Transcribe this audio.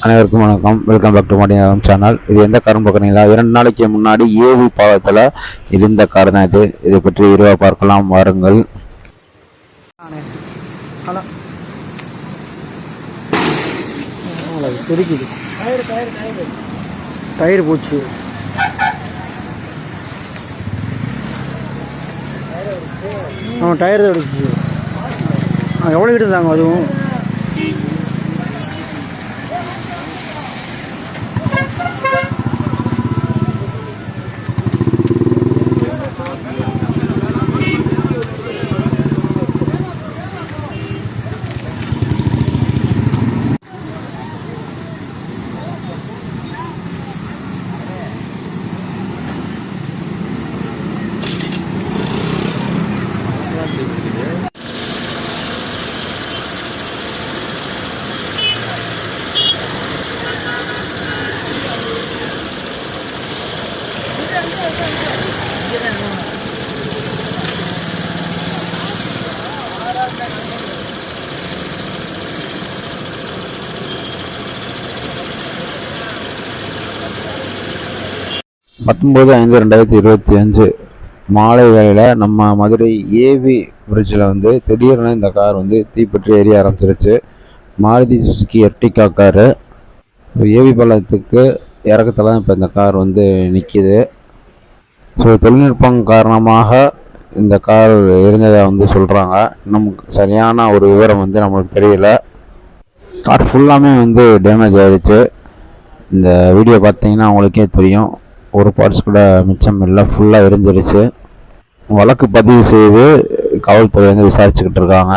அனைவருக்கும் வணக்கம். Welcome back to Maadiyam channel. இது எந்த கார்னு பார்க்குறீங்களா? 2 நாளைக்கு முன்னாடி ஏவி பாலத்தில் இருந்த கார் தான் இது. இதை பற்றி விரிவாக பார்க்கலாம், வாருங்கள். டயர் போச்சு. டயர் தான் எடுத்துச்சு. எவ்வளோ இருந்தாங்க அதுவும்? பத்தொம்போது 5/2025 மாலை வேளையில் நம்ம மதுரை ஏவி பிரிட்ஜில் திடீர்னு இந்த கார் தீப்பற்றி எரிய ஆரம்பிச்சிருச்சு. Maruti Suzuki Ertiga car AV பாலத்துக்கு இறக்கத்தில் தான் இப்போ இந்த கார் நிற்கிது. ஸோ தொழில்நுட்பம் காரணமாக இந்த கார் எரிஞ்சதை சொல்கிறாங்க. இன்னும் சரியான ஒரு விவரம் நம்மளுக்கு தெரியல. கார் ஃபுல்லாமே டேமேஜ் ஆகிடுச்சு. இந்த வீடியோ பார்த்தீங்கன்னா உங்களுக்கே தெரியும். ஒரு பார்ட்ஸ் கூட மிச்சம் இல்லை, ஃபுல்லாக எரிஞ்சிருச்சு. வழக்கு பதிவு செய்து காவல்துறை விசாரிச்சுக்கிட்டு இருக்காங்க.